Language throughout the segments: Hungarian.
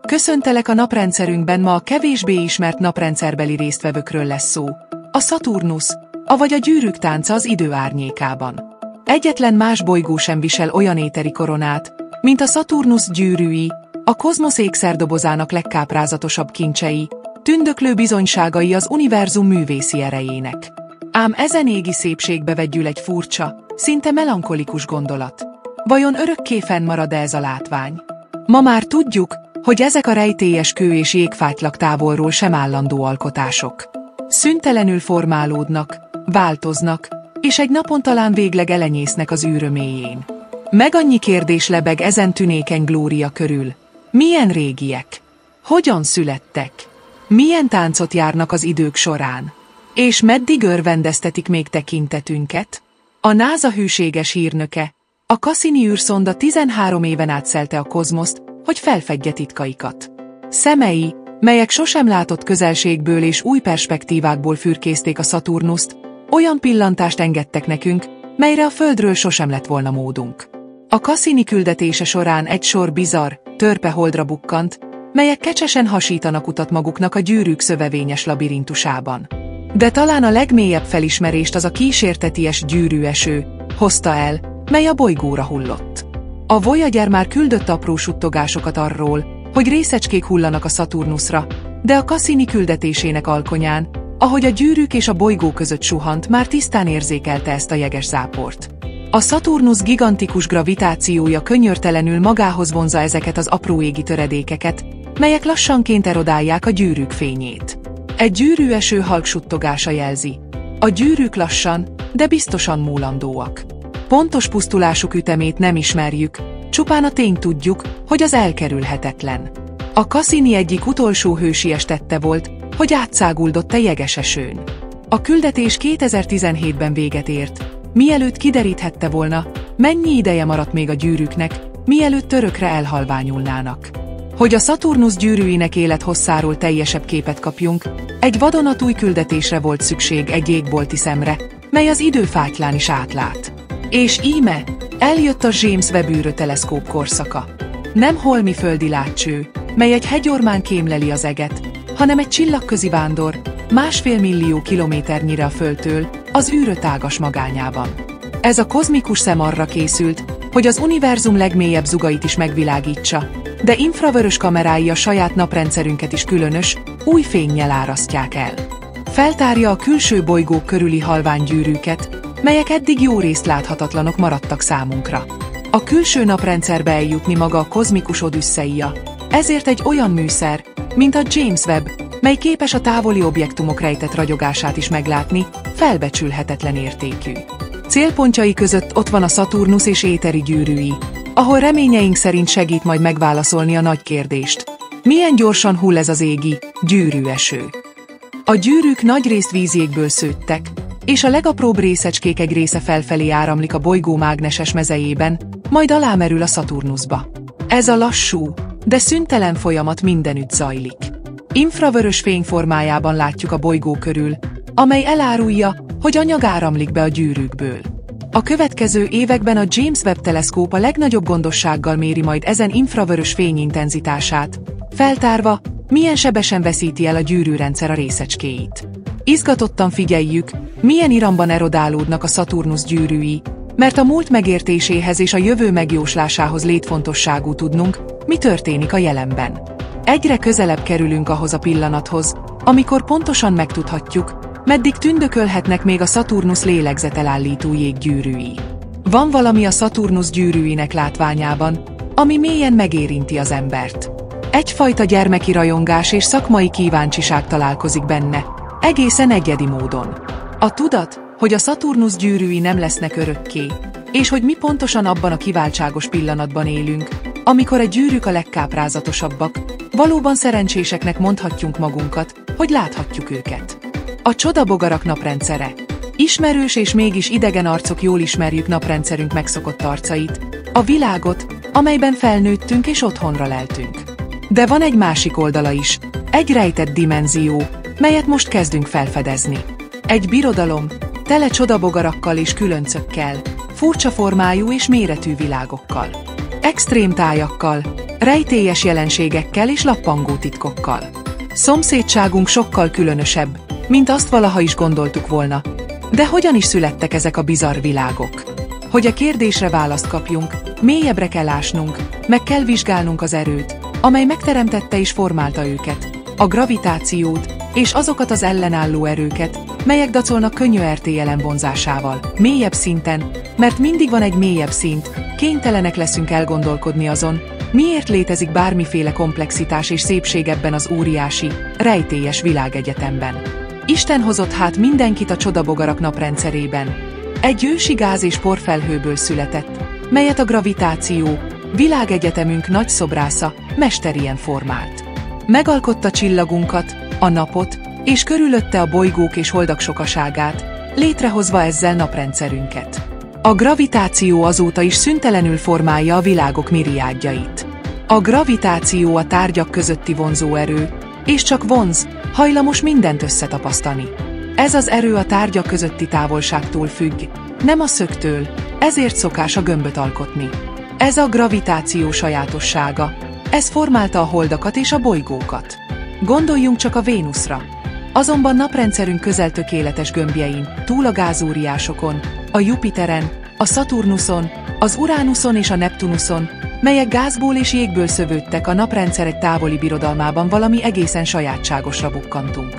Köszöntelek a naprendszerünkben, ma a kevésbé ismert naprendszerbeli résztvevőkről lesz szó. A Szaturnusz, avagy a gyűrűk tánca az idő árnyékában. Egyetlen más bolygó sem visel olyan éteri koronát, mint a Szaturnusz gyűrűi, a kozmosz ékszerdobozának legkáprázatosabb kincsei, tündöklő bizonyságai az univerzum művészi erejének. Ám ezen égi szépségbe vegyül egy furcsa, szinte melankolikus gondolat. Vajon örökké fennmarad-e ez a látvány? Ma már tudjuk, hogy ezek a rejtélyes kő és jégfátylak távolról sem állandó alkotások. Szüntelenül formálódnak, változnak, és egy napon talán végleg elenyésznek az űrö mélyén. Meg annyi kérdés lebeg ezen tünékeny glória körül. Milyen régiek? Hogyan születtek? Milyen táncot járnak az idők során? És meddig örvendeztetik még tekintetünket? A NASA hűséges hírnöke, a Cassini űrszonda 13 éven át szelte a kozmoszt, hogy felfedje titkaikat. Szemei, melyek sosem látott közelségből és új perspektívákból fürkészték a Szaturnuszt, olyan pillantást engedtek nekünk, melyre a Földről sosem lett volna módunk. A Cassini küldetése során egy sor bizarr, törpe holdra bukkant, melyek kecsesen hasítanak utat maguknak a gyűrűk szövevényes labirintusában. De talán a legmélyebb felismerést az a kísérteties gyűrűeső hozta el, mely a bolygóra hullott. A Voyager már küldött apró suttogásokat arról, hogy részecskék hullanak a Szaturnuszra, de a Cassini küldetésének alkonyán, ahogy a gyűrűk és a bolygó között suhant, már tisztán érzékelte ezt a jeges záport. A Szaturnusz gigantikus gravitációja könnyörtelenül magához vonzza ezeket az apró égi töredékeket, melyek lassanként erodálják a gyűrűk fényét. Egy gyűrűeső halk suttogása jelzi. A gyűrűk lassan, de biztosan múlandóak. Pontos pusztulásuk ütemét nem ismerjük, csupán a tényt tudjuk, hogy az elkerülhetetlen. A Cassini egyik utolsó hősies tette volt, hogy átszáguldott a jeges esőn. A küldetés 2017-ben véget ért, mielőtt kideríthette volna, mennyi ideje maradt még a gyűrűknek, mielőtt örökre elhalványulnának. Hogy a Szaturnusz gyűrűinek élethosszáról teljesebb képet kapjunk, egy vadonatúj küldetésre volt szükség, egy égbolti szemre, mely az időfátylán is átlát. És íme, eljött a James Webb űrteleszkóp korszaka. Nem holmi földi látcső, mely egy hegyormán kémleli az eget, hanem egy csillagközi vándor, 1,5 millió kilométernyire a Földtől, az űrö tágas magányában. Ez a kozmikus szem arra készült, hogy az univerzum legmélyebb zugait is megvilágítsa, de infravörös kamerái a saját naprendszerünket is különös, új fénnyel árasztják el. Feltárja a külső bolygók körüli halványgyűrűket, melyek eddig jó részt láthatatlanok maradtak számunkra. A külső naprendszerbe eljutni maga a kozmikus odüsszeia, ezért egy olyan műszer, mint a James Webb, mely képes a távoli objektumok rejtett ragyogását is meglátni, felbecsülhetetlen értékű. Célpontjai között ott van a Szaturnusz és éteri gyűrűi, ahol reményeink szerint segít majd megválaszolni a nagy kérdést. Milyen gyorsan hull ez az égi gyűrűeső? A gyűrűk nagyrészt vízjégből szőttek, és a legapróbb részecskék egy része felfelé áramlik a bolygó mágneses mezejében, majd alámerül a Szaturnuszba. Ez a lassú, de szüntelen folyamat mindenütt zajlik. Infravörös fény formájában látjuk a bolygó körül, amely elárulja, hogy anyag áramlik be a gyűrűkből. A következő években a James Webb teleszkóp a legnagyobb gondossággal méri majd ezen infravörös fény intenzitását, feltárva, milyen sebesen veszíti el a gyűrűrendszer a részecskéit. Izgatottan figyeljük, milyen iramban erodálódnak a Szaturnusz gyűrűi, mert a múlt megértéséhez és a jövő megjóslásához létfontosságú tudnunk, mi történik a jelenben. Egyre közelebb kerülünk ahhoz a pillanathoz, amikor pontosan megtudhatjuk, meddig tündökölhetnek még a Szaturnusz lélegzetelállító jéggyűrűi. Van valami a Szaturnusz gyűrűinek látványában, ami mélyen megérinti az embert. Egyfajta gyermeki rajongás és szakmai kíváncsiság találkozik benne, egészen egyedi módon. A tudat, hogy a Szaturnusz gyűrűi nem lesznek örökké, és hogy mi pontosan abban a kiváltságos pillanatban élünk, amikor a gyűrűk a legkáprázatosabbak, valóban szerencséseknek mondhatjunk magunkat, hogy láthatjuk őket. A csodabogarak naprendszere. Ismerős és mégis idegen arcok, jól ismerjük naprendszerünk megszokott arcait, a világot, amelyben felnőttünk és otthonra leltünk. De van egy másik oldala is, egy rejtett dimenzió, melyet most kezdünk felfedezni. Egy birodalom, tele csodabogarakkal és különcökkel, furcsa formájú és méretű világokkal. extrém tájakkal, rejtélyes jelenségekkel és lappangó titkokkal. Szomszédságunk sokkal különösebb, mint azt valaha is gondoltuk volna. De hogyan is születtek ezek a bizarr világok? Hogy a kérdésre választ kapjunk, mélyebbre kell ásnunk, meg kell vizsgálnunk az erőt, amely megteremtette és formálta őket, a gravitációt, és azokat az ellenálló erőket, melyek dacolnak könnyű RTL vonzásával, mélyebb szinten, mert mindig van egy mélyebb szint, kénytelenek leszünk elgondolkodni azon, miért létezik bármiféle komplexitás és szépség ebben az óriási, rejtélyes világegyetemben. Isten hozott hát mindenkit a csodabogarak naprendszerében. Egy ősi gáz- és porfelhőből született, melyet a gravitáció, világegyetemünk nagy szobrásza, mesterien formált. Megalkotta csillagunkat, a napot, és körülötte a bolygók és holdak sokaságát, létrehozva ezzel naprendszerünket. A gravitáció azóta is szüntelenül formálja a világok miriádjait. A gravitáció a tárgyak közötti vonzóerő, és csak vonz, hajlamos mindent összetapasztani. Ez az erő a tárgyak közötti távolságtól függ, nem a szögtől, ezért szokás a gömböt alkotni. Ez a gravitáció sajátossága, ez formálta a holdakat és a bolygókat. Gondoljunk csak a Vénuszra. Azonban naprendszerünk közel tökéletes gömbjein, túl a gázóriásokon, a Jupiteren, a Szaturnuszon, az Uránuszon és a Neptunuszon, melyek gázból és jégből szövődtek, a naprendszer egy távoli birodalmában valami egészen sajátságosra bukkantunk.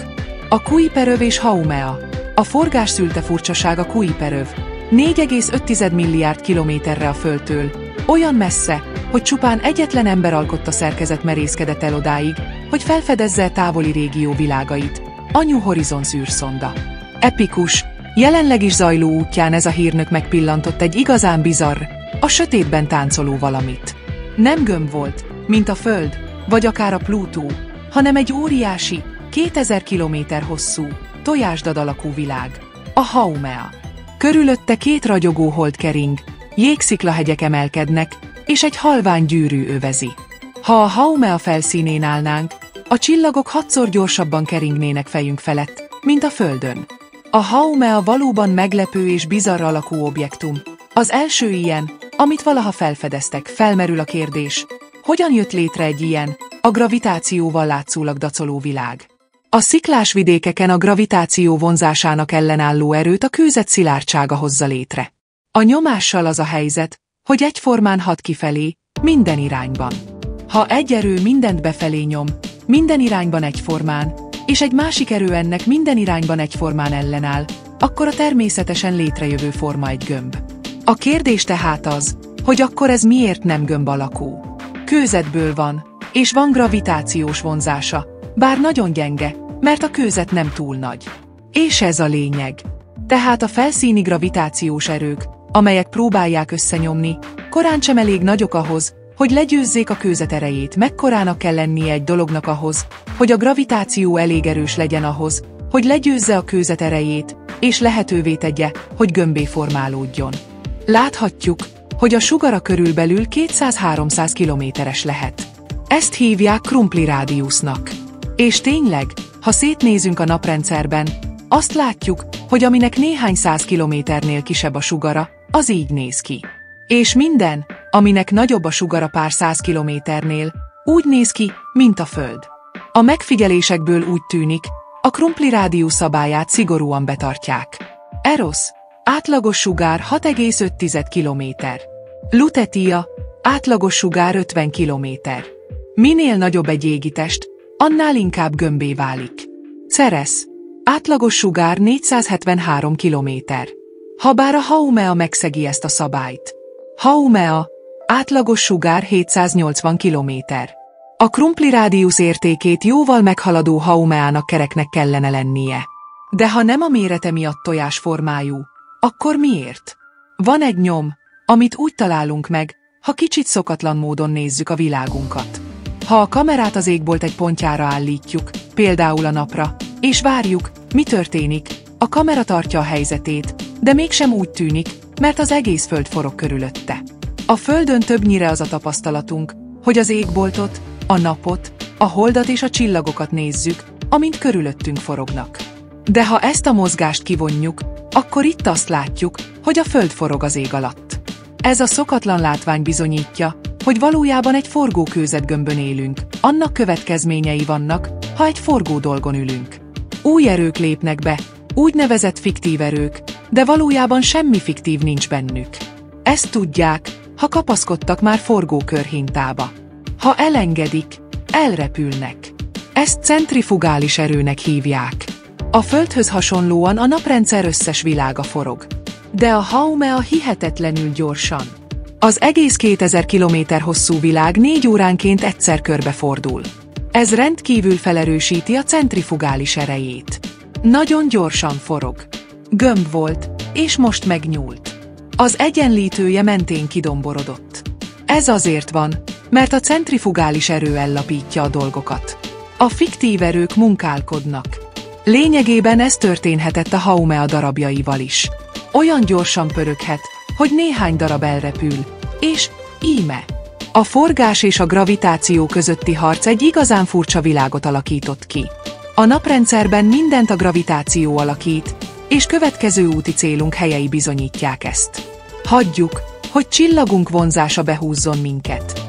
A Kuiperöv és Haumea. A forgás szülte furcsaság a Kuiperöv. 4,5 milliárd kilométerre a Földtől, olyan messze, hogy csupán egyetlen ember alkotta szerkezet merészkedett el odáig, hogy felfedezze távoli régió világait, a New Horizons űrszonda. Epikus, jelenleg is zajló útján ez a hírnök megpillantott egy igazán bizarr, a sötétben táncoló valamit. Nem gömb volt, mint a Föld, vagy akár a Plutó, hanem egy óriási, 2000 kilométer hosszú, tojásdad alakú világ, a Haumea. Körülötte két ragyogó hold kering, jégsziklahegyek emelkednek, és egy halvány gyűrű övezi. Ha a Haumea felszínén állnánk, a csillagok 6-szor gyorsabban keringnének fejünk felett, mint a Földön. A Haumea valóban meglepő és bizarr alakú objektum. Az első ilyen, amit valaha felfedeztek. Felmerül a kérdés, hogyan jött létre egy ilyen, a gravitációval látszólag dacoló világ. A sziklás vidékeken a gravitáció vonzásának ellenálló erőt a kőzet szilárdsága hozza létre. A nyomással az a helyzet, hogy egyformán hat kifelé, minden irányban. Ha egy erő mindent befelé nyom, minden irányban egyformán, és egy másik erő ennek minden irányban egyformán ellenáll, akkor a természetesen létrejövő forma egy gömb. A kérdés tehát az, hogy akkor ez miért nem gömb alakú? Kőzetből van, és van gravitációs vonzása, bár nagyon gyenge, mert a kőzet nem túl nagy. És ez a lényeg. Tehát a felszíni gravitációs erők, amelyek próbálják összenyomni, korántsem elég nagyok ahhoz, hogy legyőzzék a kőzet erejét. Mekkorának kell lennie egy dolognak ahhoz, hogy a gravitáció elég erős legyen ahhoz, hogy legyőzze a kőzet erejét, és lehetővé tegye, hogy gömbé formálódjon. Láthatjuk, hogy a sugara körülbelül 200-300 kilométeres lehet. Ezt hívják krumpli-rádiusznak. És tényleg, ha szétnézünk a naprendszerben, azt látjuk, hogy aminek néhány száz kilométernél kisebb a sugara, az így néz ki. És minden, aminek nagyobb a sugara pár száz kilométernél, úgy néz ki, mint a Föld. A megfigyelésekből úgy tűnik, a krumpli-rádiusz szabályát szigorúan betartják. Eros, átlagos sugár 6,5 km. Lutetia, átlagos sugár 50 km. Minél nagyobb egy égitest, annál inkább gömbé válik. Ceres, átlagos sugár 473 km. Habár a Haumea megszegi ezt a szabályt. Haumea, átlagos sugár 780 km. A krumpli-rádiusz értékét jóval meghaladó Haumeának kereknek kellene lennie. De ha nem a mérete miatt tojásformájú, akkor miért? Van egy nyom, amit úgy találunk meg, ha kicsit szokatlan módon nézzük a világunkat. Ha a kamerát az égbolt egy pontjára állítjuk, például a napra, és várjuk, mi történik, a kamera tartja a helyzetét, de mégsem úgy tűnik, mert az egész Föld forog körülötte. A Földön többnyire az a tapasztalatunk, hogy az égboltot, a napot, a holdat és a csillagokat nézzük, amint körülöttünk forognak. De ha ezt a mozgást kivonjuk, akkor itt azt látjuk, hogy a Föld forog az ég alatt. Ez a szokatlan látvány bizonyítja, hogy valójában egy forgókőzetgömbön élünk, annak következményei vannak, ha egy forgó dolgon ülünk. Új erők lépnek be, úgynevezett fiktív erők, de valójában semmi fiktív nincs bennük. Ezt tudják, ha kapaszkodtak már forgókörhintába. Ha elengedik, elrepülnek. Ezt centrifugális erőnek hívják. A Földhöz hasonlóan a naprendszer összes világa forog. De a Haumea hihetetlenül gyorsan. Az egész 2000 km hosszú világ 4 óránként egyszer körbefordul. Ez rendkívül felerősíti a centrifugális erejét. Nagyon gyorsan forog. Gömb volt, és most megnyúlt. Az egyenlítője mentén kidomborodott. Ez azért van, mert a centrifugális erő ellapítja a dolgokat. A fiktív erők munkálkodnak. Lényegében ez történhetett a Haumea darabjaival is. Olyan gyorsan pöröghet, hogy néhány darab elrepül, és íme. A forgás és a gravitáció közötti harc egy igazán furcsa világot alakított ki. A naprendszerben mindent a gravitáció alakít, és következő úti célunk helyei bizonyítják ezt. Hagyjuk, hogy csillagunk vonzása behúzzon minket.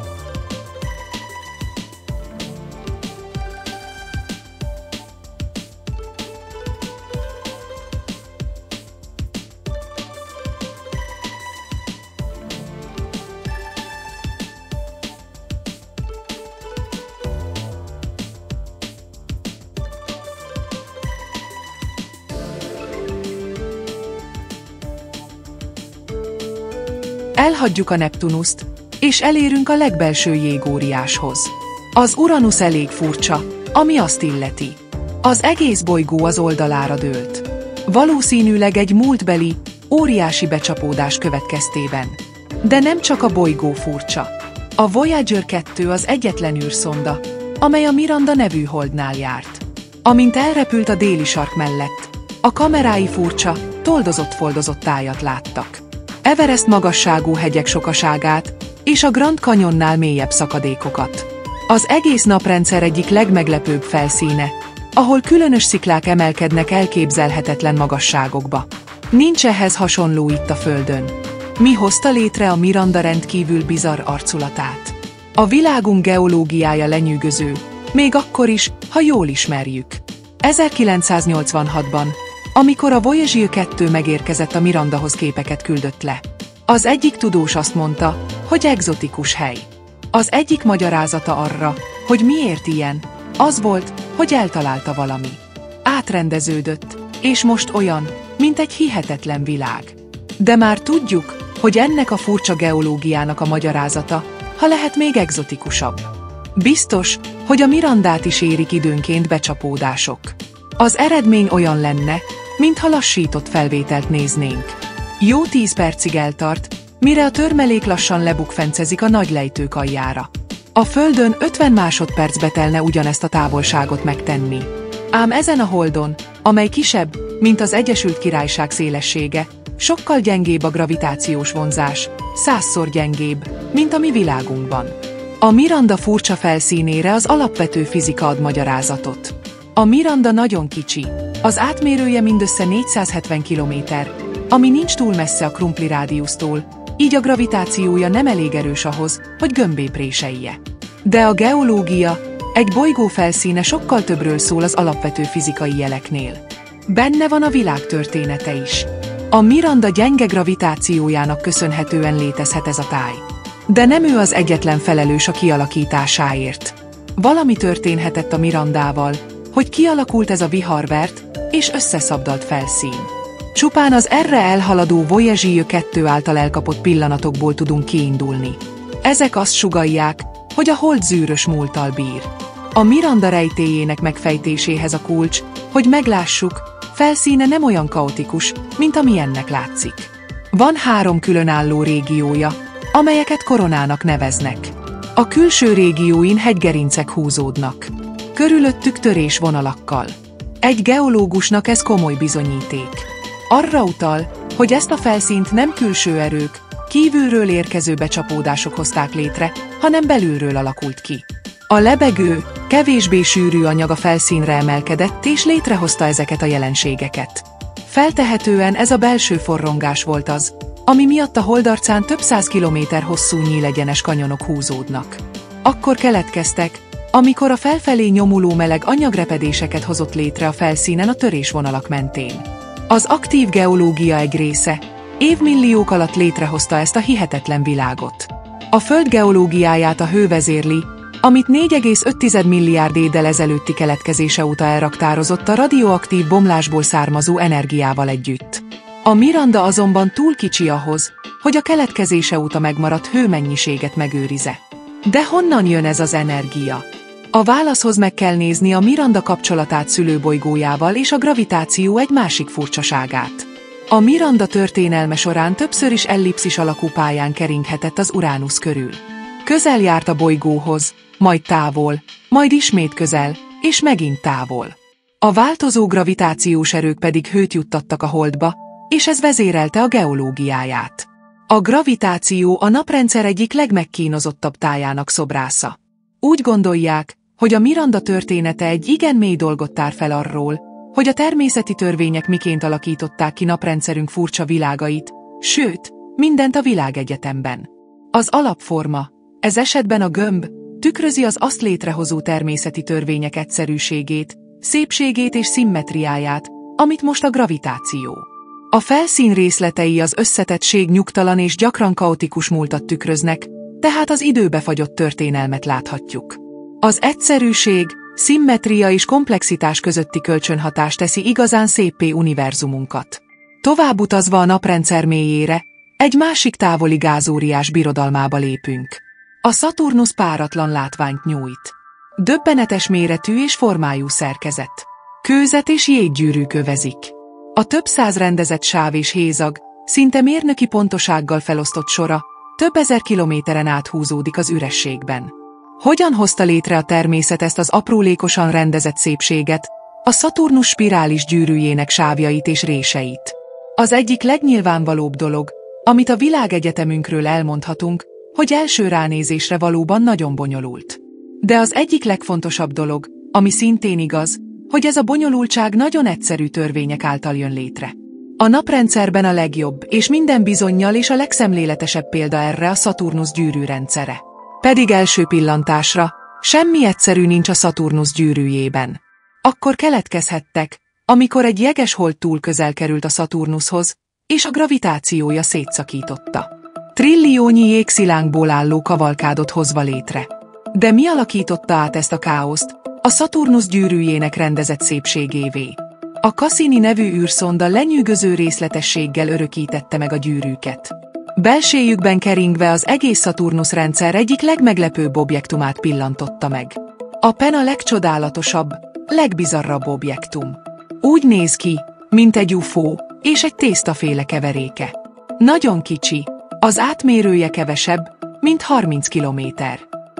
Elhagyjuk a Neptunuszt, és elérünk a legbelső jégóriáshoz. Az Uranusz elég furcsa, ami azt illeti. Az egész bolygó az oldalára dőlt. Valószínűleg egy múltbeli, óriási becsapódás következtében. De nem csak a bolygó furcsa. A Voyager 2 az egyetlen űrszonda, amely a Miranda nevű holdnál járt. Amint elrepült a déli sark mellett, a kamerái furcsa, toldozott-foldozott tájat láttak. Everest magasságú hegyek sokaságát, és a Grand Canyonnál mélyebb szakadékokat. Az egész naprendszer egyik legmeglepőbb felszíne, ahol különös sziklák emelkednek elképzelhetetlen magasságokba. Nincs ehhez hasonló itt a Földön. Mi hozta létre a Miranda rendkívül bizarr arculatát? A világunk geológiája lenyűgöző, még akkor is, ha jól ismerjük. 1986-ban, amikor a Voyager 2 megérkezett, a Mirandahoz képeket küldött le. Az egyik tudós azt mondta, hogy egzotikus hely. Az egyik magyarázata arra, hogy miért ilyen, az volt, hogy eltalálta valami. Átrendeződött, és most olyan, mint egy hihetetlen világ. De már tudjuk, hogy ennek a furcsa geológiának a magyarázata, ha lehet, még egzotikusabb. Biztos, hogy a Mirandát is érik időnként becsapódások. Az eredmény olyan lenne, mintha lassított felvételt néznénk. Jó 10 percig eltart, mire a törmelék lassan lebukfencezik a nagy lejtők aljára. A Földön 50 másodpercbe telne ugyanezt a távolságot megtenni. Ám ezen a holdon, amely kisebb, mint az Egyesült Királyság szélessége, sokkal gyengébb a gravitációs vonzás, 100-szor gyengébb, mint a mi világunkban. A Miranda furcsa felszínére az alapvető fizika ad magyarázatot. A Miranda nagyon kicsi, az átmérője mindössze 470 km, ami nincs túl messze a krumpli rádiusztól, így a gravitációja nem elég erős ahhoz, hogy gömbé préselje. De a geológia, egy bolygó felszíne sokkal többről szól az alapvető fizikai jeleknél. Benne van a világ története is. A Miranda gyenge gravitációjának köszönhetően létezhet ez a táj. De nem ő az egyetlen felelős a kialakításáért. Valami történhetett a Mirandával, hogy kialakult ez a viharvert és összeszabdalt felszín. Csupán az erre elhaladó Voyager 2 által elkapott pillanatokból tudunk kiindulni. Ezek azt sugallják, hogy a hold zűrös múlttal bír. A Miranda rejtélyének megfejtéséhez a kulcs, hogy meglássuk, felszíne nem olyan kaotikus, mint amilyennek látszik. Van 3 különálló régiója, amelyeket koronának neveznek. A külső régióin hegygerincek húzódnak. Körülöttük törésvonalakkal. Egy geológusnak ez komoly bizonyíték. Arra utal, hogy ezt a felszínt nem külső erők, kívülről érkező becsapódások hozták létre, hanem belülről alakult ki. A lebegő, kevésbé sűrű anyag a felszínre emelkedett és létrehozta ezeket a jelenségeket. Feltehetően ez a belső forrongás volt az, ami miatt a holdarcán több száz kilométer hosszú nyílegyenes kanyonok húzódnak. Akkor keletkeztek, amikor a felfelé nyomuló meleg anyagrepedéseket hozott létre a felszínen a törésvonalak mentén. Az aktív geológia egy része évmilliók alatt létrehozta ezt a hihetetlen világot. A Föld geológiáját a hő vezérli, amit 4,5 milliárd évvel ezelőtti keletkezése óta elraktározott a radioaktív bomlásból származó energiával együtt. A Miranda azonban túl kicsi ahhoz, hogy a keletkezése óta megmaradt hőmennyiséget megőrize. De honnan jön ez az energia? A válaszhoz meg kell nézni a Miranda kapcsolatát szülőbolygójával és a gravitáció egy másik furcsaságát. A Miranda történelme során többször is ellipszis alakú pályán keringhetett az Uránusz körül. Közel járt a bolygóhoz, majd távol, majd ismét közel, és megint távol. A változó gravitációs erők pedig hőt juttattak a Holdba, és ez vezérelte a geológiáját. A gravitáció a naprendszer egyik legmegkínozottabb tájának szobrásza. Úgy gondolják, hogy a Miranda története egy igen mély dolgot tár fel arról, hogy a természeti törvények miként alakították ki naprendszerünk furcsa világait, sőt, mindent a világegyetemben. Az alapforma, ez esetben a gömb, tükrözi az azt létrehozó természeti törvények egyszerűségét, szépségét és szimmetriáját, amit most a gravitáció. A felszín részletei az összetettség nyugtalan és gyakran kaotikus múltat tükröznek, tehát az időbe fagyott történelmet láthatjuk. Az egyszerűség, szimmetria és komplexitás közötti kölcsönhatás teszi igazán széppé univerzumunkat. Tovább utazva a naprendszer mélyére, egy másik távoli gázóriás birodalmába lépünk. A Szaturnusz páratlan látványt nyújt. Döbbenetes méretű és formájú szerkezet. Kőzet és jéggyűrűk övezik. A több száz rendezett sáv és hézag, szinte mérnöki pontosággal felosztott sora, több ezer kilométeren át húzódik az ürességben. Hogyan hozta létre a természet ezt az aprólékosan rendezett szépséget, a Szaturnusz spirális gyűrűjének sávjait és réseit? Az egyik legnyilvánvalóbb dolog, amit a világegyetemünkről elmondhatunk, hogy első ránézésre valóban nagyon bonyolult. De az egyik legfontosabb dolog, ami szintén igaz, hogy ez a bonyolultság nagyon egyszerű törvények által jön létre. A naprendszerben a legjobb és minden bizonnyal és a legszemléletesebb példa erre a Szaturnusz gyűrűrendszere. Pedig első pillantásra semmi egyszerű nincs a Szaturnusz gyűrűjében. Akkor keletkezhettek, amikor egy jeges hold túl közel került a Szaturnuszhoz, és a gravitációja szétszakította. Trilliónyi jégszilánkból álló kavalkádot hozva létre. De mi alakította át ezt a káoszt, a Szaturnusz gyűrűjének rendezett szépségévé? A Cassini nevű űrszonda lenyűgöző részletességgel örökítette meg a gyűrűket. Belséjükben keringve az egész Szaturnusz rendszer egyik legmeglepőbb objektumát pillantotta meg. A PEN a legcsodálatosabb, legbizarrabb objektum. Úgy néz ki, mint egy UFO, és egy tésztaféle keveréke. Nagyon kicsi, az átmérője kevesebb, mint 30 kilométer.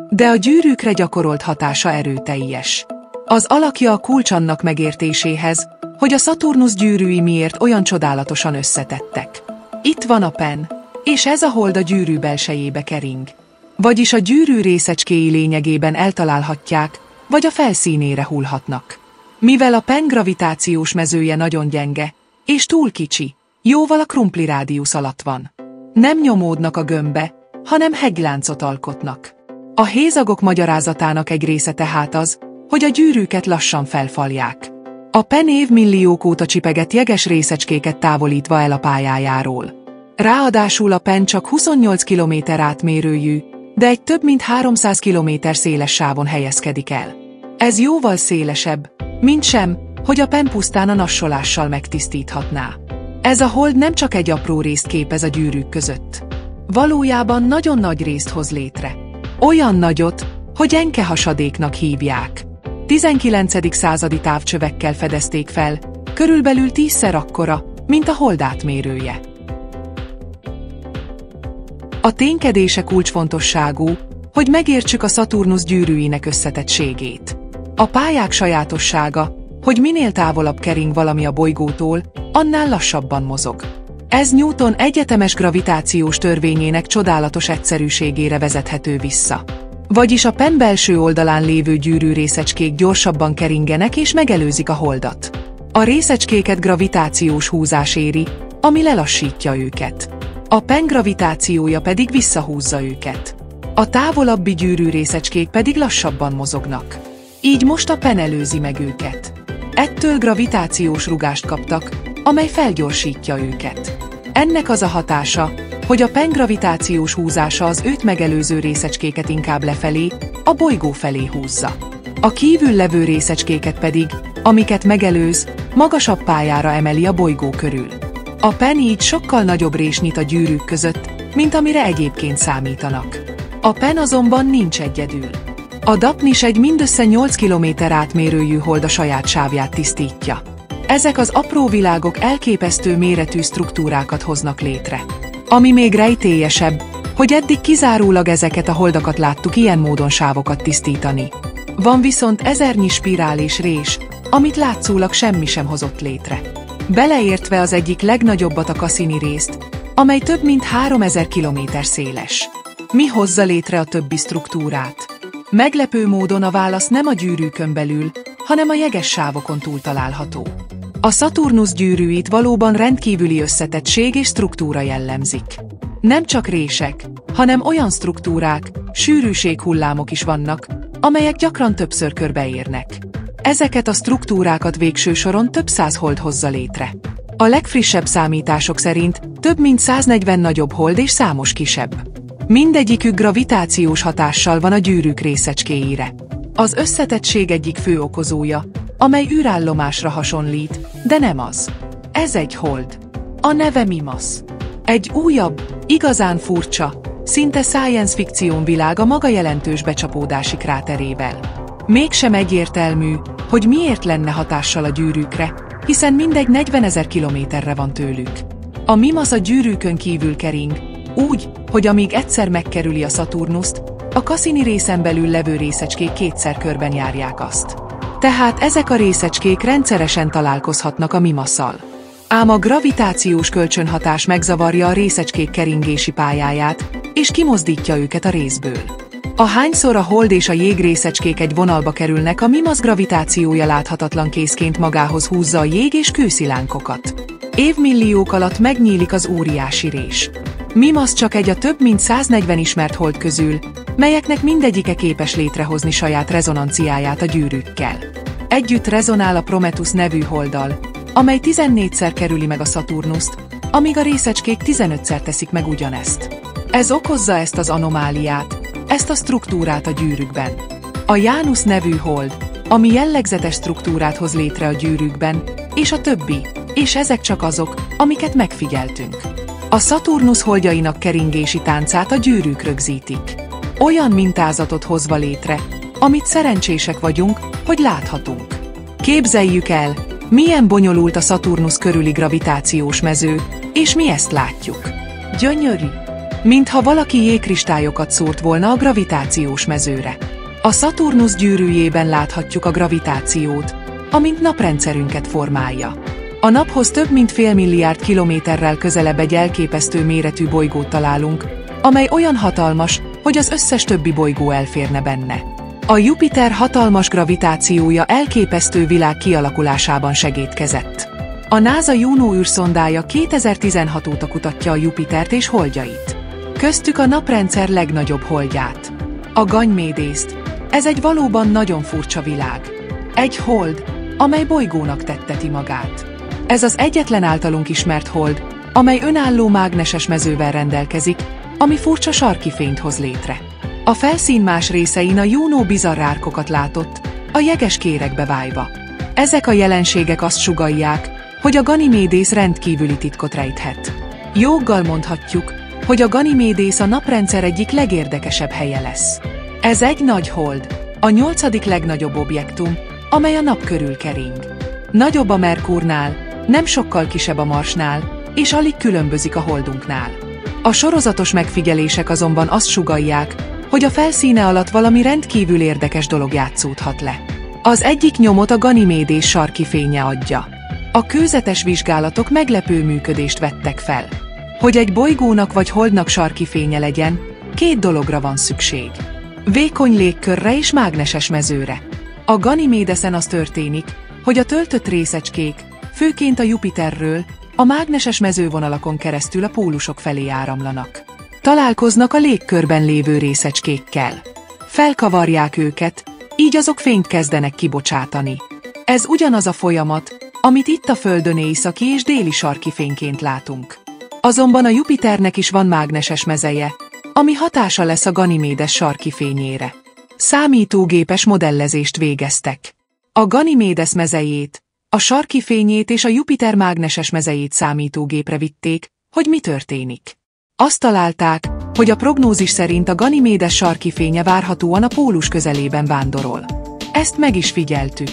De a gyűrűkre gyakorolt hatása erőteljes. Az alakja a kulcs annak megértéséhez, hogy a Szaturnusz gyűrűi miért olyan csodálatosan összetettek. Itt van a PEN, és ez a hold a gyűrű belsejébe kering. Vagyis a gyűrű részecskéi lényegében eltalálhatják, vagy a felszínére hullhatnak. Mivel a PEN gravitációs mezője nagyon gyenge, és túl kicsi, jóval a krumpli rádiusz alatt van. Nem nyomódnak a gömbbe, hanem hegyláncot alkotnak. A hézagok magyarázatának egy része tehát az, hogy a gyűrűket lassan felfalják. A PEN évmilliók óta csipegett jeges részecskéket távolítva el a pályájáról. Ráadásul a PEN csak 28 km átmérőjű, de egy több mint 300 km széles sávon helyezkedik el. Ez jóval szélesebb, mint sem, hogy a PEN pusztán a nassolással megtisztíthatná. Ez a hold nem csak egy apró részt képez a gyűrűk között. Valójában nagyon nagy részt hoz létre. Olyan nagyot, hogy enke hasadéknak hívják. 19. századi távcsövekkel fedezték fel, körülbelül 10-szer akkora, mint a hold átmérője. A ténykedése kulcsfontosságú, hogy megértsük a Szaturnusz gyűrűinek összetettségét. A pályák sajátossága, hogy minél távolabb kering valami a bolygótól, annál lassabban mozog. Ez Newton egyetemes gravitációs törvényének csodálatos egyszerűségére vezethető vissza. Vagyis a PEN belső oldalán lévő gyűrű részecskék gyorsabban keringenek és megelőzik a holdat. A részecskéket gravitációs húzás éri, ami lelassítja őket. A PEN gravitációja pedig visszahúzza őket. A távolabbi gyűrű részecskék pedig lassabban mozognak. Így most a PEN előzi meg őket. Ettől gravitációs rugást kaptak, amely felgyorsítja őket. Ennek az a hatása, hogy a PEN gravitációs húzása az őt megelőző részecskéket inkább lefelé, a bolygó felé húzza. A kívül levő részecskéket pedig, amiket megelőz, magasabb pályára emeli a bolygó körül. A PEN így sokkal nagyobb rést nyit a gyűrűk között, mint amire egyébként számítanak. A PEN azonban nincs egyedül. A DAPNIS egy mindössze 8 km átmérőjű hold a saját sávját tisztítja. Ezek az apró világok elképesztő méretű struktúrákat hoznak létre. Ami még rejtélyesebb, hogy eddig kizárólag ezeket a holdakat láttuk ilyen módon sávokat tisztítani. Van viszont ezernyi spirál és rés, amit látszólag semmi sem hozott létre. Beleértve az egyik legnagyobbat, a Cassini részt, amely több mint 3000 km széles. Mi hozza létre a többi struktúrát? Meglepő módon a válasz nem a gyűrűkön belül, hanem a jeges sávokon túl található. A Szaturnusz gyűrűit valóban rendkívüli összetettség és struktúra jellemzik. Nem csak rések, hanem olyan struktúrák, sűrűséghullámok is vannak, amelyek gyakran többször körbeérnek. Ezeket a struktúrákat végső soron több száz hold hozza létre. A legfrissebb számítások szerint több mint 140 nagyobb hold és számos kisebb. Mindegyikük gravitációs hatással van a gyűrűk részecskéire. Az összetettség egyik fő okozója, amely űrállomásra hasonlít, de nem az. Ez egy hold. A neve Mimas. Egy újabb, igazán furcsa, szinte science fiction világ a maga jelentős becsapódási kráterével. Mégsem egyértelmű, hogy miért lenne hatással a gyűrűkre, hiszen mindegy 40 000 kilométerre van tőlük. A Mimas a gyűrűkön kívül kering, úgy, hogy amíg egyszer megkerüli a Szaturnuszt, a Cassini részen belül levő részecskék kétszer körben járják azt. Tehát ezek a részecskék rendszeresen találkozhatnak a Mimasszal. Ám a gravitációs kölcsönhatás megzavarja a részecskék keringési pályáját, és kimozdítja őket a részből. Ahányszor a hold és a jég részecskék egy vonalba kerülnek, a Mimas gravitációja láthatatlan kézként magához húzza a jég és kőszilánkokat. Évmilliók alatt megnyílik az óriási rés. Mimas csak egy a több mint 140 ismert hold közül, melyeknek mindegyike képes létrehozni saját rezonanciáját a gyűrűkkel. Együtt rezonál a Prometheus nevű holddal, amely 14-szer kerüli meg a Szaturnuszt, amíg a részecskék 15-szer teszik meg ugyanezt. Ez okozza ezt az anomáliát, ezt a struktúrát a gyűrűkben. A Janus nevű hold, ami jellegzetes struktúrát hoz létre a gyűrűkben, és a többi, és ezek csak azok, amiket megfigyeltünk. A Szaturnusz holdjainak keringési táncát a gyűrűk rögzítik. Olyan mintázatot hozva létre, amit szerencsések vagyunk, hogy láthatunk. Képzeljük el, milyen bonyolult a Szaturnusz körüli gravitációs mező, és mi ezt látjuk. Gyönyörű! Mintha valaki jégkristályokat szórt volna a gravitációs mezőre. A Szaturnusz gyűrűjében láthatjuk a gravitációt, amint naprendszerünket formálja. A naphoz több mint fél milliárd kilométerrel közelebb egy elképesztő méretű bolygót találunk, amely olyan hatalmas, hogy az összes többi bolygó elférne benne. A Jupiter hatalmas gravitációja elképesztő világ kialakulásában segédkezett. A NASA Juno űrszondája 2016 óta kutatja a Jupitert és holdjait. Köztük a naprendszer legnagyobb holdját, a Ganymédészt. Ez egy valóban nagyon furcsa világ. Egy hold, amely bolygónak tetteti magát. Ez az egyetlen általunk ismert hold, amely önálló mágneses mezővel rendelkezik, ami furcsa sarki fényt hoz létre. A felszín más részein a Juno bizarr árkokat látott, a jeges kéregbe vájva. Ezek a jelenségek azt sugallják, hogy a Ganymédész rendkívüli titkot rejthet. Joggal mondhatjuk, hogy a Ganymédész a naprendszer egyik legérdekesebb helye lesz. Ez egy nagy hold, a 8. legnagyobb objektum, amely a nap körül kering. Nagyobb a Merkurnál, nem sokkal kisebb a Marsnál, és alig különbözik a holdunknál. A sorozatos megfigyelések azonban azt sugallják, hogy a felszíne alatt valami rendkívül érdekes dolog játszódhat le. Az egyik nyomot a Ganymédész sarki fénye adja. A kőzetes vizsgálatok meglepő működést vettek fel. Hogy egy bolygónak vagy holdnak sarki fénye legyen, két dologra van szükség. Vékony légkörre és mágneses mezőre. A Ganymédészen az történik, hogy a töltött részecskék, főként a Jupiterről, a mágneses mezővonalakon keresztül a pólusok felé áramlanak. Találkoznak a légkörben lévő részecskékkel. Felkavarják őket, így azok fényt kezdenek kibocsátani. Ez ugyanaz a folyamat, amit itt a Földön északi és déli sarki fényként látunk. Azonban a Jupiternek is van mágneses mezeje, ami hatása lesz a Ganymédes sarki fényére. Számítógépes modellezést végeztek. A Ganymédes mezejét, a sarki fényét és a Jupiter mágneses mezejét számítógépre vitték, hogy mi történik. Azt találták, hogy a prognózis szerint a Ganymédes sarki fénye várhatóan a pólus közelében vándorol. Ezt meg is figyeltük.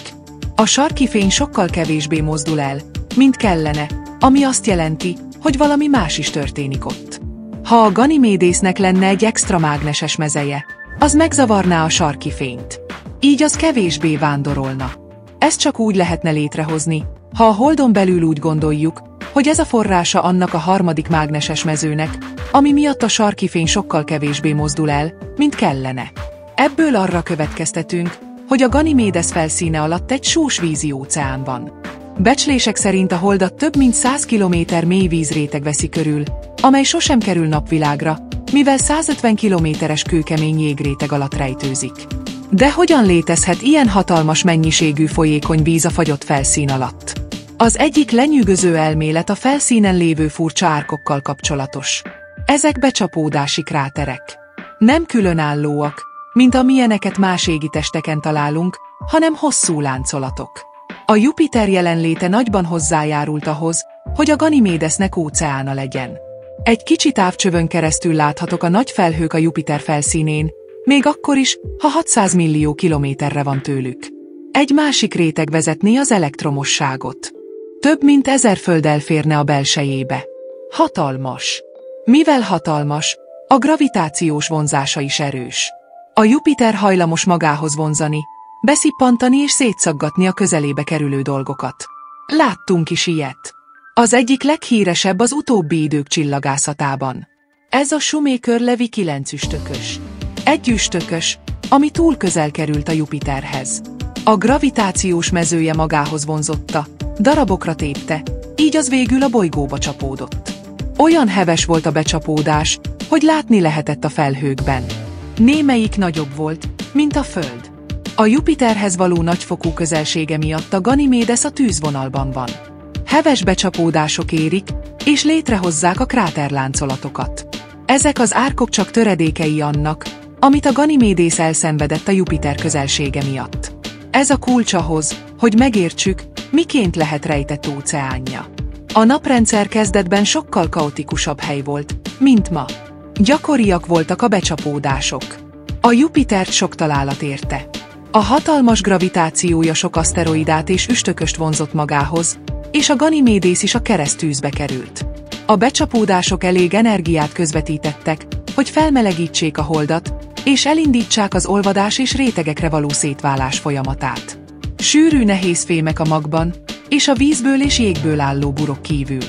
A sarki fény sokkal kevésbé mozdul el, mint kellene, ami azt jelenti, hogy valami más is történik ott. Ha a Ganymédesnek lenne egy extra mágneses mezeje, az megzavarná a sarki fényt. Így az kevésbé vándorolna. Ezt csak úgy lehetne létrehozni, ha a Holdon belül úgy gondoljuk, hogy ez a forrása annak a harmadik mágneses mezőnek, ami miatt a sarki fény sokkal kevésbé mozdul el, mint kellene. Ebből arra következtetünk, hogy a Ganymédes felszíne alatt egy sós vízi óceán van. Becslések szerint a Holdat több mint 100 km mély vízréteg veszi körül, amely sosem kerül napvilágra, mivel 150 kilométeres kőkemény jégréteg alatt rejtőzik. De hogyan létezhet ilyen hatalmas mennyiségű folyékony víz a fagyott felszín alatt? Az egyik lenyűgöző elmélet a felszínen lévő furcsa árkokkal kapcsolatos. Ezek becsapódási kráterek. Nem különállóak, mint amilyeneket más égitesteken találunk, hanem hosszú láncolatok. A Jupiter jelenléte nagyban hozzájárult ahhoz, hogy a Ganymédesnek óceána legyen. Egy kicsi távcsövön keresztül láthatók a nagy felhők a Jupiter felszínén, még akkor is, ha 600 millió kilométerre van tőlük. Egy másik réteg vezetné az elektromosságot. Több mint 1000 föld elférne a belsejébe. Hatalmas. Mivel hatalmas, a gravitációs vonzása is erős. A Jupiter hajlamos magához vonzani, beszippantani és szétszaggatni a közelébe kerülő dolgokat. Láttunk is ilyet. Az egyik leghíresebb az utóbbi idők csillagászatában. Ez a Shoemaker-Levy 9 üstökös. Egy üstökös, ami túl közel került a Jupiterhez. A gravitációs mezője magához vonzotta, darabokra tépte, így az végül a bolygóba csapódott. Olyan heves volt a becsapódás, hogy látni lehetett a felhőkben. Némelyik nagyobb volt, mint a Föld. A Jupiterhez való nagyfokú közelsége miatt a Ganymédes a tűzvonalban van. Heves becsapódások érik, és létrehozzák a kráterláncolatokat. Ezek az árkok csak töredékei annak, amit a Ganymédes elszenvedett a Jupiter közelsége miatt. Ez a kulcs ahhoz, hogy megértsük, miként lehet rejtett óceánja. A naprendszer kezdetben sokkal kaotikusabb hely volt, mint ma. Gyakoriak voltak a becsapódások. A Jupitert sok találat érte. A hatalmas gravitációja sok aszteroidát és üstököst vonzott magához, és a Ganymédes is a keresztűzbe került. A becsapódások elég energiát közvetítettek, hogy felmelegítsék a Holdat, és elindítsák az olvadás és rétegekre való szétválás folyamatát. Sűrű nehéz fémek a magban, és a vízből és jégből álló burok kívül.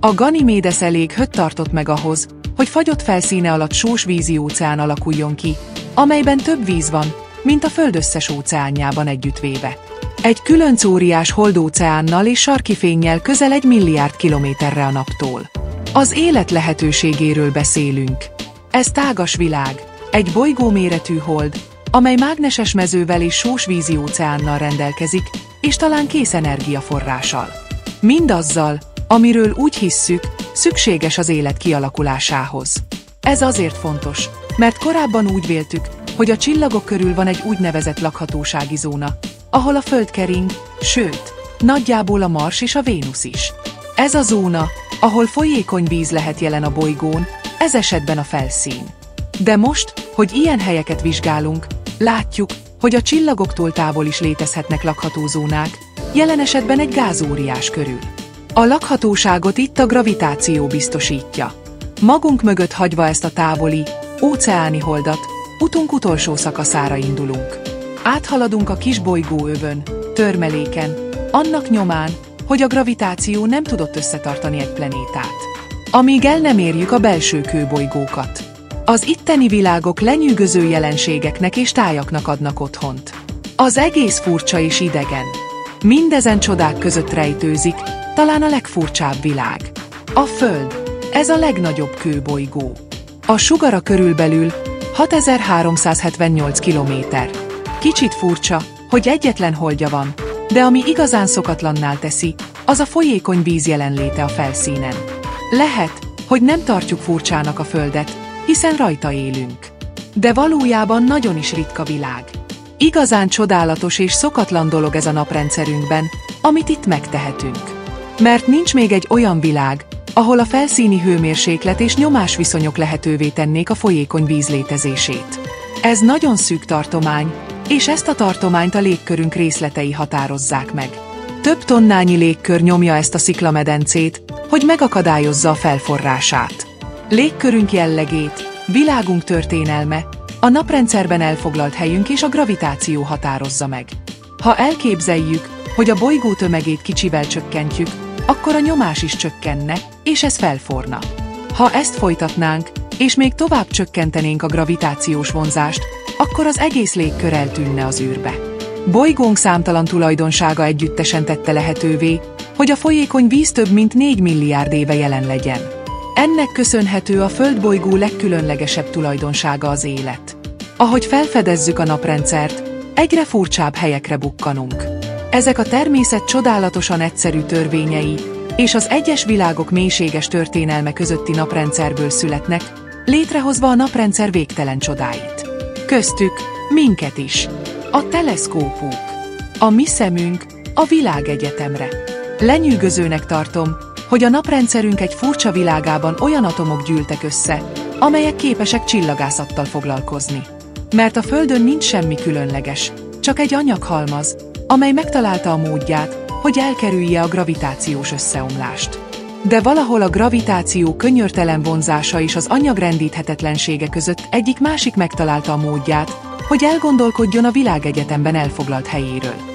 A Ganymédes elég hőt tartott meg ahhoz, hogy fagyott felszíne alatt sós vízi óceán alakuljon ki, amelyben több víz van, mint a Föld összes óceánjában együttvéve. Egy különc óriás holdóceánnal és sarki fénnyel közel 1 milliárd kilométerre a naptól. Az élet lehetőségéről beszélünk. Ez tágas világ, egy bolygóméretű hold, amely mágneses mezővel és sós vízi óceánnal rendelkezik, és talán kész energiaforrással. Mindazzal, amiről úgy hisszük, szükséges az élet kialakulásához. Ez azért fontos, mert korábban úgy véltük, hogy a csillagok körül van egy úgynevezett lakhatósági zóna, ahol a Föld kering, sőt, nagyjából a Mars és a Vénusz is. Ez a zóna, ahol folyékony víz lehet jelen a bolygón, ez esetben a felszín. De most, hogy ilyen helyeket vizsgálunk, látjuk, hogy a csillagoktól távol is létezhetnek lakható zónák, jelen esetben egy gázóriás körül. A lakhatóságot itt a gravitáció biztosítja. Magunk mögött hagyva ezt a távoli, óceáni holdat, utunk utolsó szakaszára indulunk. Áthaladunk a kis bolygóövön, törmeléken, annak nyomán, hogy a gravitáció nem tudott összetartani egy planétát. Amíg el nem érjük a belső kőbolygókat. Az itteni világok lenyűgöző jelenségeknek és tájaknak adnak otthont. Az egész furcsa és idegen. Mindezen csodák között rejtőzik, talán a legfurcsább világ. A Föld. Ez a legnagyobb kőbolygó. A sugara körülbelül 6378 kilométer. Kicsit furcsa, hogy egyetlen holdja van, de ami igazán szokatlanná teszi, az a folyékony víz jelenléte a felszínen. Lehet, hogy nem tartjuk furcsának a Földet, hiszen rajta élünk. De valójában nagyon is ritka világ. Igazán csodálatos és szokatlan dolog ez a naprendszerünkben, amit itt megtehetünk. Mert nincs még egy olyan világ, ahol a felszíni hőmérséklet és nyomásviszonyok lehetővé tennék a folyékony víz létezését. Ez nagyon szűk tartomány, és ezt a tartományt a légkörünk részletei határozzák meg. Több tonnányi légkör nyomja ezt a sziklamedencét, hogy megakadályozza a felforrását. Légkörünk jellegét, világunk történelme, a naprendszerben elfoglalt helyünk és a gravitáció határozza meg. Ha elképzeljük, hogy a bolygó tömegét kicsivel csökkentjük, akkor a nyomás is csökkenne, és ez felforna. Ha ezt folytatnánk, és még tovább csökkentenénk a gravitációs vonzást, akkor az egész légkör eltűnne az űrbe. Bolygónk számtalan tulajdonsága együttesen tette lehetővé, hogy a folyékony víz több mint 4 milliárd éve jelen legyen. Ennek köszönhető a Földbolygó legkülönlegesebb tulajdonsága az élet. Ahogy felfedezzük a naprendszert, egyre furcsább helyekre bukkanunk. Ezek a természet csodálatosan egyszerű törvényei, és az egyes világok mélységes történelme közötti naprendszerből születnek, létrehozva a naprendszer végtelen csodáit. Köztük minket is. A teleszkópuk. A mi szemünk a világegyetemre. Lenyűgözőnek tartom, hogy a naprendszerünk egy furcsa világában olyan atomok gyűltek össze, amelyek képesek csillagászattal foglalkozni. Mert a Földön nincs semmi különleges, csak egy anyaghalmaz, amely megtalálta a módját, hogy elkerülje a gravitációs összeomlást. De valahol a gravitáció könyörtelen vonzása és az anyag rendíthetetlensége között egyik másik megtalálta a módját, hogy elgondolkodjon a világegyetemben elfoglalt helyéről.